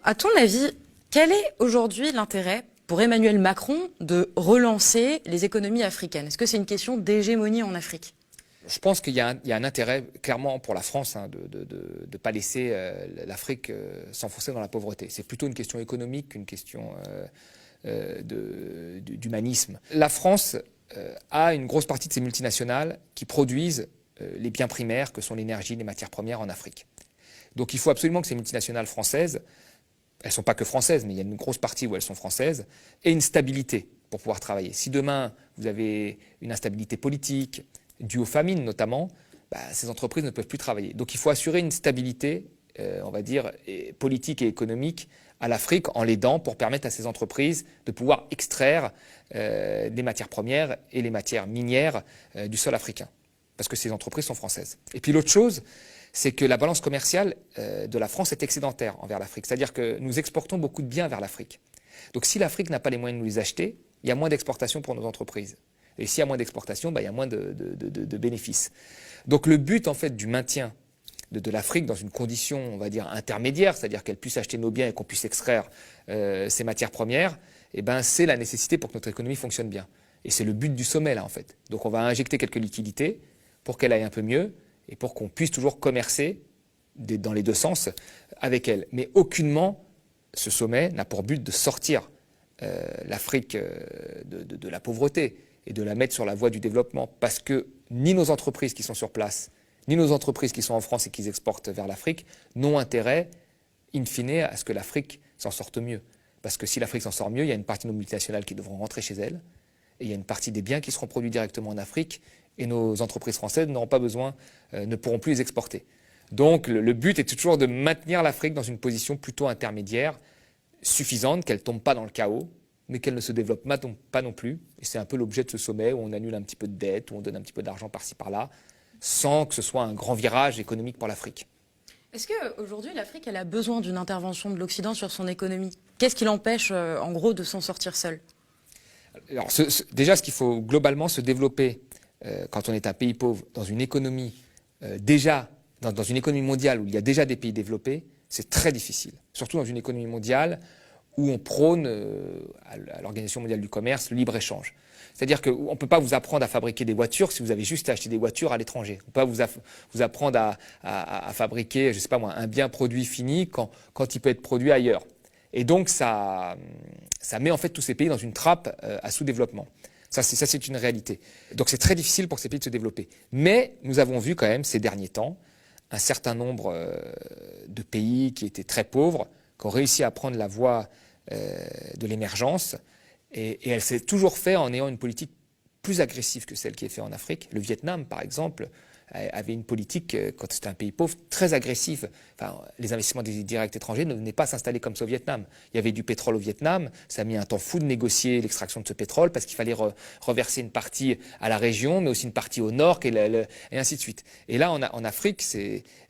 À ton avis, quel est aujourd'hui l'intérêt pour Emmanuel Macron de relancer les économies africaines? Est-ce que c'est une question d'hégémonie en Afrique? Je pense qu'il y a un intérêt clairement pour la France de ne pas laisser l'Afrique s'enfoncer dans la pauvreté. C'est plutôt une question économique qu'une question d'humanisme. La France a une grosse partie de ses multinationales qui produisent les biens primaires que sont l'énergie, les matières premières en Afrique. Donc il faut absolument que ces multinationales françaises, elles ne sont pas que françaises, mais il y a une grosse partie où elles sont françaises, aient une stabilité pour pouvoir travailler. Si demain vous avez une instabilité politique, due aux famines notamment, ces entreprises ne peuvent plus travailler. Donc il faut assurer une stabilité, on va dire, politique et économique à l'Afrique en l'aidant pour permettre à ces entreprises de pouvoir extraire des matières premières et les matières minières du sol africain. Parce que ces entreprises sont françaises. Et puis l'autre chose, c'est que la balance commerciale de la France est excédentaire envers l'Afrique. C'est-à-dire que nous exportons beaucoup de biens vers l'Afrique. Donc si l'Afrique n'a pas les moyens de nous les acheter, il y a moins d'exportation pour nos entreprises. Et s'il y a moins d'exportation, il y a moins de bénéfices. Donc le but en fait du maintien de l'Afrique dans une condition, on va dire, intermédiaire, c'est-à-dire qu'elle puisse acheter nos biens et qu'on puisse extraire ces matières premières, c'est la nécessité pour que notre économie fonctionne bien. Et c'est le but du sommet là en fait. Donc on va injecter quelques liquidités pour qu'elle aille un peu mieux et pour qu'on puisse toujours commercer dans les deux sens avec elle. Mais aucunement, ce sommet n'a pour but de sortir l'Afrique de la pauvreté et de la mettre sur la voie du développement. Parce que ni nos entreprises qui sont sur place, ni nos entreprises qui sont en France et qui exportent vers l'Afrique n'ont intérêt, in fine, à ce que l'Afrique s'en sorte mieux. Parce que si l'Afrique s'en sort mieux, il y a une partie de nos multinationales qui devront rentrer chez elles, et il y a une partie des biens qui seront produits directement en Afrique, et nos entreprises françaises n'auront pas besoin, ne pourront plus les exporter. Donc le but est toujours de maintenir l'Afrique dans une position plutôt intermédiaire, suffisante, qu'elle ne tombe pas dans le chaos, mais qu'elle ne se développe pas non plus. Et c'est un peu l'objet de ce sommet où on annule un petit peu de dette, où on donne un petit peu d'argent par-ci par-là, sans que ce soit un grand virage économique pour l'Afrique. Est-ce qu'aujourd'hui, l'Afrique, elle a besoin d'une intervention de l'Occident sur son économie? Qu'est-ce qui l'empêche, en gros, de s'en sortir seule? Alors, déjà, ce qu'il faut globalement se développer quand on est un pays pauvre dans une économie déjà, dans une économie mondiale où il y a déjà des pays développés, c'est très difficile. Surtout dans une économie mondiale où on prône à l'Organisation mondiale du commerce le libre-échange. C'est-à-dire qu'on ne peut pas vous apprendre à fabriquer des voitures si vous avez juste acheté des voitures à l'étranger. On ne peut pas vous apprendre à fabriquer, je sais pas moi, un bien produit fini quand il peut être produit ailleurs. Et donc ça met en fait tous ces pays dans une trappe à sous-développement. Ça, c'est une réalité. Donc c'est très difficile pour ces pays de se développer. Mais nous avons vu quand même ces derniers temps un certain nombre de pays qui étaient très pauvres, qui ont réussi à prendre la voie de l'émergence. Et elle s'est toujours fait en ayant une politique plus agressive que celle qui est faite en Afrique. Le Vietnam, par exemple, avait une politique, quand c'était un pays pauvre, très agressive. Enfin, les investissements directs étrangers ne venaient pas s'installer comme ça au Vietnam. Il y avait du pétrole au Vietnam, ça a mis un temps fou de négocier l'extraction de ce pétrole parce qu'il fallait reverser une partie à la région, mais aussi une partie au nord, et ainsi de suite. Et là, en Afrique,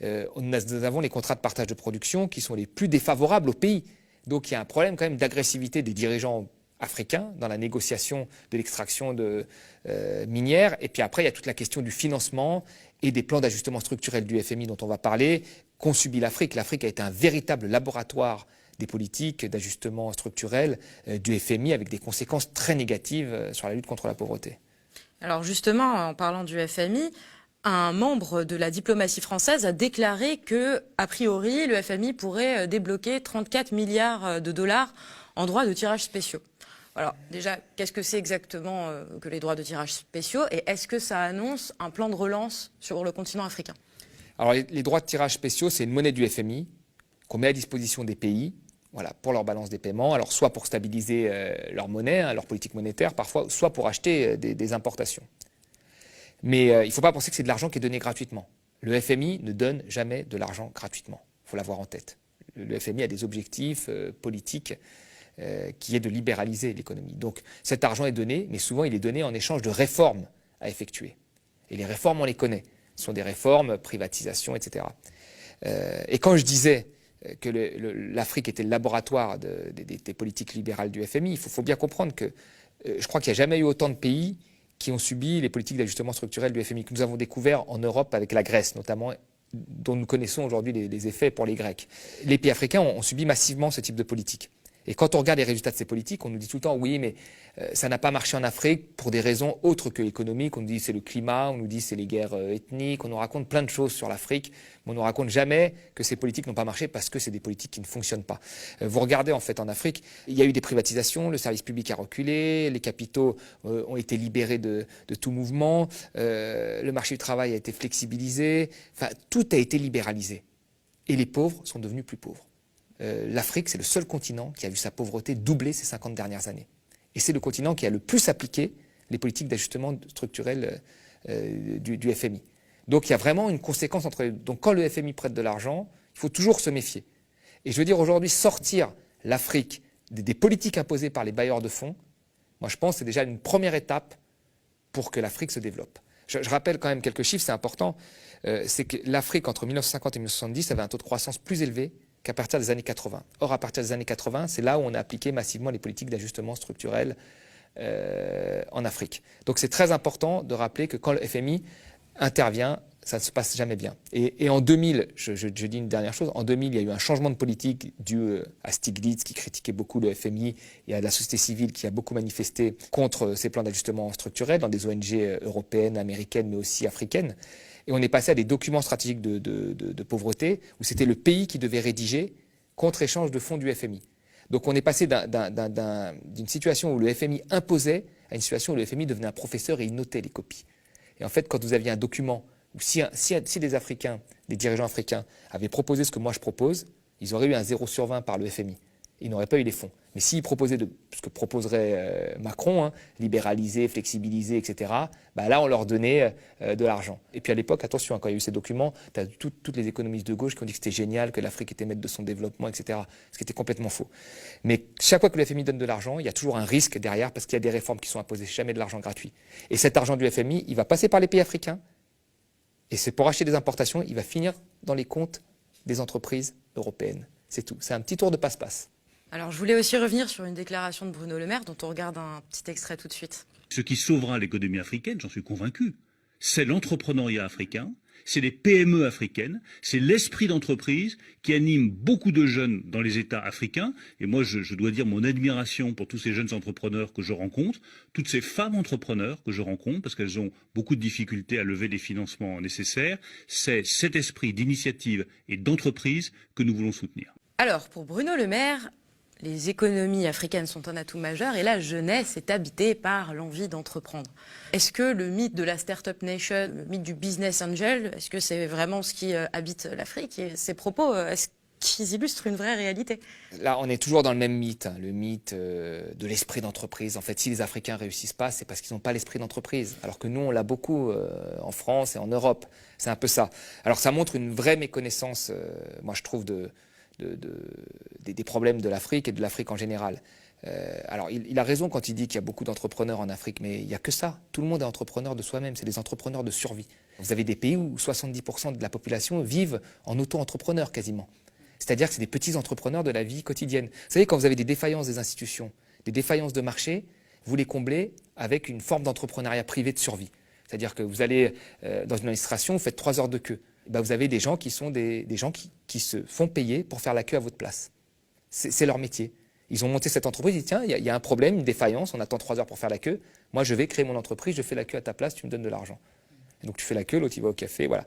nous avons les contrats de partage de production qui sont les plus défavorables au pays. Donc il y a un problème quand même d'agressivité des dirigeants africains dans la négociation de l'extraction minière. Et puis après, il y a toute la question du financement et des plans d'ajustement structurel du FMI dont on va parler, qu'ont subi l'Afrique. L'Afrique a été un véritable laboratoire des politiques d'ajustement structurel du FMI avec des conséquences très négatives sur la lutte contre la pauvreté. Alors justement, en parlant du FMI, un membre de la diplomatie française a déclaré que, a priori, le FMI pourrait débloquer 34 milliards de dollars en droits de tirage spéciaux. Alors déjà, qu'est-ce que c'est exactement que les droits de tirage spéciaux et est-ce que ça annonce un plan de relance sur le continent africain? Alors les droits de tirage spéciaux, c'est une monnaie du FMI qu'on met à disposition des pays, voilà, pour leur balance des paiements, alors soit pour stabiliser leur monnaie, leur politique monétaire parfois, soit pour acheter des importations. Mais il ne faut pas penser que c'est de l'argent qui est donné gratuitement. Le FMI ne donne jamais de l'argent gratuitement, il faut l'avoir en tête. Le FMI a des objectifs politiques qui est de libéraliser l'économie. Donc cet argent est donné, mais souvent il est donné en échange de réformes à effectuer. Et les réformes, on les connaît. Ce sont des réformes, privatisation, etc. Et quand je disais que l'Afrique était le laboratoire des politiques libérales du FMI, il faut bien comprendre que je crois qu'il n'y a jamais eu autant de pays qui ont subi les politiques d'ajustement structurel du FMI que nous avons découvert en Europe avec la Grèce notamment dont nous connaissons aujourd'hui les effets pour les Grecs. Les pays africains ont subi massivement ce type de politique. Et quand on regarde les résultats de ces politiques, on nous dit tout le temps, oui, mais ça n'a pas marché en Afrique pour des raisons autres que économiques. On nous dit c'est le climat, on nous dit c'est les guerres ethniques, on nous raconte plein de choses sur l'Afrique, mais on ne nous raconte jamais que ces politiques n'ont pas marché parce que c'est des politiques qui ne fonctionnent pas. Vous regardez en fait en Afrique, il y a eu des privatisations, le service public a reculé, les capitaux ont été libérés de tout mouvement, le marché du travail a été flexibilisé, enfin tout a été libéralisé. Et les pauvres sont devenus plus pauvres. L'Afrique, c'est le seul continent qui a vu sa pauvreté doubler ces 50 dernières années. Et c'est le continent qui a le plus appliqué les politiques d'ajustement structurel du FMI. Donc il y a vraiment une conséquence entre les deux. Donc quand le FMI prête de l'argent, il faut toujours se méfier. Et je veux dire aujourd'hui, sortir l'Afrique des politiques imposées par les bailleurs de fonds, moi je pense que c'est déjà une première étape pour que l'Afrique se développe. Je rappelle quand même quelques chiffres, c'est important. C'est que l'Afrique, entre 1950 et 1970, avait un taux de croissance plus élevé qu'à partir des années 80. Or, à partir des années 80, c'est là où on a appliqué massivement les politiques d'ajustement structurel en Afrique. Donc c'est très important de rappeler que quand le FMI intervient, ça ne se passe jamais bien. Et en 2000, je dis une dernière chose, en 2000, il y a eu un changement de politique dû à Stiglitz qui critiquait beaucoup le FMI et à la société civile qui a beaucoup manifesté contre ces plans d'ajustement structurel dans des ONG européennes, américaines, mais aussi africaines. Et on est passé à des documents stratégiques de pauvreté où c'était le pays qui devait rédiger contre-échange de fonds du FMI. Donc on est passé d'une situation où le FMI imposait à une situation où le FMI devenait un professeur et il notait les copies. Et en fait, quand vous aviez un document où si des Africains, des dirigeants africains avaient proposé ce que moi je propose, ils auraient eu un 0 sur 20 par le FMI. Ils n'auraient pas eu les fonds. Mais s'ils proposaient ce que proposerait Macron, libéraliser, flexibiliser, etc., bah là, on leur donnait de l'argent. Et puis à l'époque, attention, quand il y a eu ces documents, tu as toutes les économistes de gauche qui ont dit que c'était génial, que l'Afrique était maître de son développement, etc., ce qui était complètement faux. Mais chaque fois que le FMI donne de l'argent, il y a toujours un risque derrière parce qu'il y a des réformes qui sont imposées, jamais de l'argent gratuit. Et cet argent du FMI, il va passer par les pays africains, et c'est pour acheter des importations, il va finir dans les comptes des entreprises européennes. C'est tout. C'est un petit tour de passe-passe. Alors, je voulais aussi revenir sur une déclaration de Bruno Le Maire, dont on regarde un petit extrait tout de suite. Ce qui sauvera l'économie africaine, j'en suis convaincu, c'est l'entrepreneuriat africain, c'est les PME africaines, c'est l'esprit d'entreprise qui anime beaucoup de jeunes dans les États africains. Et moi, je dois dire mon admiration pour tous ces jeunes entrepreneurs que je rencontre, toutes ces femmes entrepreneurs que je rencontre, parce qu'elles ont beaucoup de difficultés à lever les financements nécessaires. C'est cet esprit d'initiative et d'entreprise que nous voulons soutenir. Alors, pour Bruno Le Maire, les économies africaines sont un atout majeur et la jeunesse est habitée par l'envie d'entreprendre. Est-ce que le mythe de la Startup Nation, le mythe du business angel, est-ce que c'est vraiment ce qui habite l'Afrique? Et ces propos, est-ce qu'ils illustrent une vraie réalité? Là, on est toujours dans le même mythe, le mythe de l'esprit d'entreprise. En fait, si les Africains réussissent pas, c'est parce qu'ils n'ont pas l'esprit d'entreprise. Alors que nous, on l'a beaucoup en France et en Europe. C'est un peu ça. Alors ça montre une vraie méconnaissance, moi je trouve, des problèmes de l'Afrique et de l'Afrique en général. Alors, il a raison quand il dit qu'il y a beaucoup d'entrepreneurs en Afrique, mais il n'y a que ça. Tout le monde est entrepreneur de soi-même, c'est des entrepreneurs de survie. Vous avez des pays où 70% de la population vivent en auto-entrepreneur quasiment. C'est-à-dire que c'est des petits entrepreneurs de la vie quotidienne. Vous savez, quand vous avez des défaillances des institutions, des défaillances de marché, vous les comblez avec une forme d'entrepreneuriat privé de survie. C'est-à-dire que vous allez dans une administration, vous faites 3 heures de queue. Ben, vous avez des gens qui sont des gens qui se font payer pour faire la queue à votre place. C'est leur métier. Ils ont monté cette entreprise, ils disent tiens, il y a un problème, une défaillance, on attend 3 heures pour faire la queue. Moi, je vais créer mon entreprise, je fais la queue à ta place, tu me donnes de l'argent. Et donc tu fais la queue, l'autre il va au café, voilà.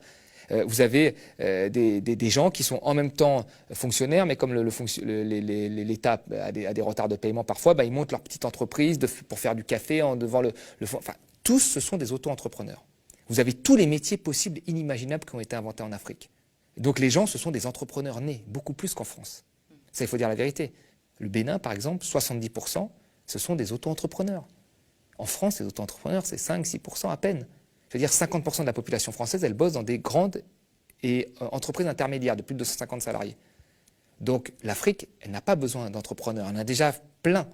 Vous avez des gens qui sont en même temps fonctionnaires, mais comme l'État a des retards de paiement parfois, ben, ils montent leur petite entreprise pour faire du café devant le fond. Enfin, tous, ce sont des auto-entrepreneurs. Vous avez tous les métiers possibles, inimaginables qui ont été inventés en Afrique. Donc les gens, ce sont des entrepreneurs nés, beaucoup plus qu'en France. Ça, il faut dire la vérité. Le Bénin, par exemple, 70%, ce sont des auto-entrepreneurs. En France, les auto-entrepreneurs, c'est 5-6% à peine. Je veux dire, 50% de la population française, elle bosse dans des grandes entreprises intermédiaires de plus de 250 salariés. Donc l'Afrique, elle n'a pas besoin d'entrepreneurs. Elle en a déjà plein.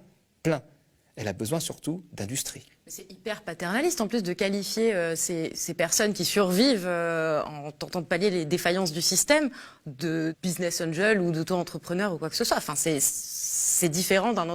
Elle a besoin surtout d'industrie. C'est hyper paternaliste en plus de qualifier ces personnes qui survivent en tentant de pallier les défaillances du système de business angel ou d'auto-entrepreneur ou quoi que ce soit. Enfin, c'est c'est différent d'un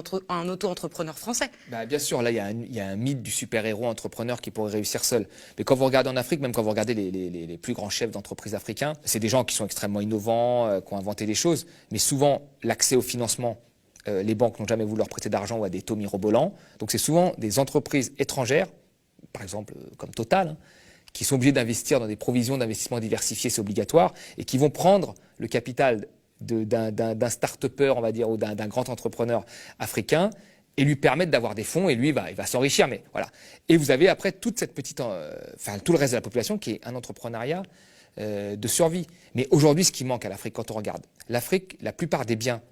auto-entrepreneur français. Bah, bien sûr, là, il y a un mythe du super-héros entrepreneur qui pourrait réussir seul. Mais quand vous regardez en Afrique, même quand vous regardez les plus grands chefs d'entreprise africains, c'est des gens qui sont extrêmement innovants, qui ont inventé des choses. Mais souvent, l'accès au financement, les banques n'ont jamais voulu leur prêter d'argent ou à des taux mirobolants. Donc c'est souvent des entreprises étrangères, par exemple comme Total, hein, qui sont obligées d'investir dans des provisions d'investissement diversifiées, c'est obligatoire, et qui vont prendre le capital d'un start-upper, on va dire, ou d'un grand entrepreneur africain, et lui permettre d'avoir des fonds, et lui, il va s'enrichir. Mais voilà. Et vous avez après toute cette petite, tout le reste de la population qui est un entrepreneuriat de survie. Mais aujourd'hui, ce qui manque à l'Afrique, quand on regarde, l'Afrique, la plupart des biens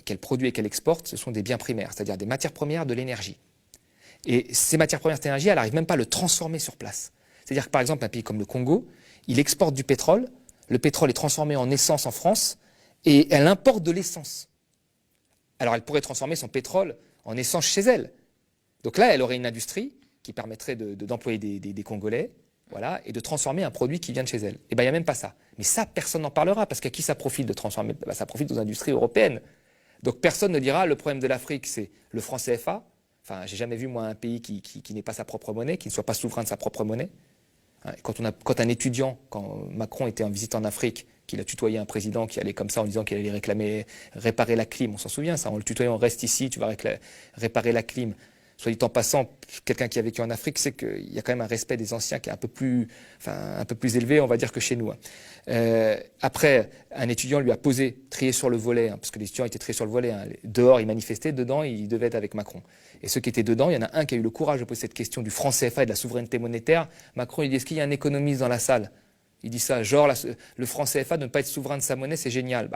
qu'elle produit et qu'elle exporte, ce sont des biens primaires, c'est-à-dire des matières premières, de l'énergie. Et ces matières premières, cette énergie, elle n'arrive même pas à le transformer sur place. C'est-à-dire que par exemple, un pays comme le Congo, il exporte du pétrole, le pétrole est transformé en essence en France, et elle importe de l'essence. Alors elle pourrait transformer son pétrole en essence chez elle. Donc là, elle aurait une industrie qui permettrait d'employer des Congolais, voilà, et de transformer un produit qui vient de chez elle. Et bien, il n'y a même pas ça. Mais ça, personne n'en parlera, parce qu'à qui ça profite de transformer? Ça profite aux industries européennes. Donc personne ne dira, le problème de l'Afrique, c'est le franc CFA. Enfin, j'ai jamais vu, moi, un pays qui n'ait pas sa propre monnaie, qui ne soit pas souverain de sa propre monnaie. Quand un étudiant, quand Macron était en visite en Afrique, qu'il a tutoyé un président qui allait comme ça en disant qu'il allait réparer la clim, on s'en souvient ça, en le tutoyant, reste ici, tu vas réparer la clim. Soit dit en passant, quelqu'un qui a vécu en Afrique sait qu'il y a quand même un respect des anciens qui est un peu plus élevé, on va dire, que chez nous. Après, un étudiant lui a posé, trié sur le volet, parce que les étudiants étaient triés sur le volet. Dehors, ils manifestaient, dedans, ils devaient être avec Macron. Et ceux qui étaient dedans, il y en a un qui a eu le courage de poser cette question du franc CFA et de la souveraineté monétaire. Macron, il dit, est-ce qu'il y a un économiste dans la salle? Il dit ça, genre le franc CFA, de ne pas être souverain de sa monnaie, c'est génial.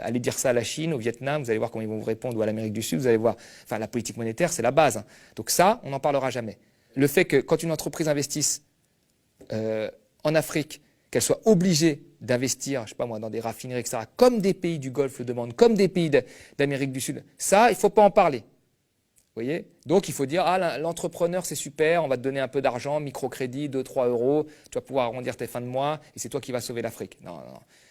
Allez dire ça à la Chine, au Vietnam, vous allez voir comment ils vont vous répondre, ou à l'Amérique du Sud, vous allez voir. Enfin, la politique monétaire, c'est la base. Donc ça, on n'en parlera jamais. Le fait que quand une entreprise investisse en Afrique, qu'elle soit obligée d'investir, je sais pas moi, dans des raffineries, etc., comme des pays du Golfe le demandent, comme des pays d'Amérique du Sud, ça, il ne faut pas en parler. Vous voyez? Donc il faut dire, l'entrepreneur c'est super, on va te donner un peu d'argent, microcrédit, 2-3 euros, tu vas pouvoir arrondir tes fins de mois et c'est toi qui vas sauver l'Afrique. Non.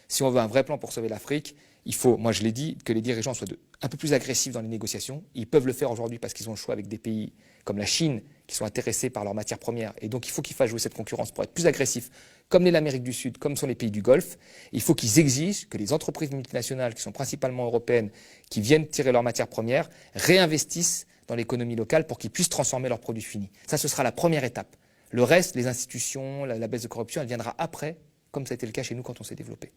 Si on veut un vrai plan pour sauver l'Afrique, il faut, moi je l'ai dit, que les dirigeants soient un peu plus agressifs dans les négociations. Ils peuvent le faire aujourd'hui parce qu'ils ont le choix avec des pays comme la Chine qui sont intéressés par leurs matières premières. Et donc il faut qu'ils fassent jouer cette concurrence pour être plus agressifs, comme l'est l'Amérique du Sud, comme sont les pays du Golfe. Il faut qu'ils exigent que les entreprises multinationales, qui sont principalement européennes, qui viennent tirer leurs matières premières, réinvestissent dans l'économie locale pour qu'ils puissent transformer leurs produits finis. Ça, ce sera la première étape. Le reste, les institutions, la baisse de corruption, elle viendra après, comme ça a été le cas chez nous quand on s'est développé.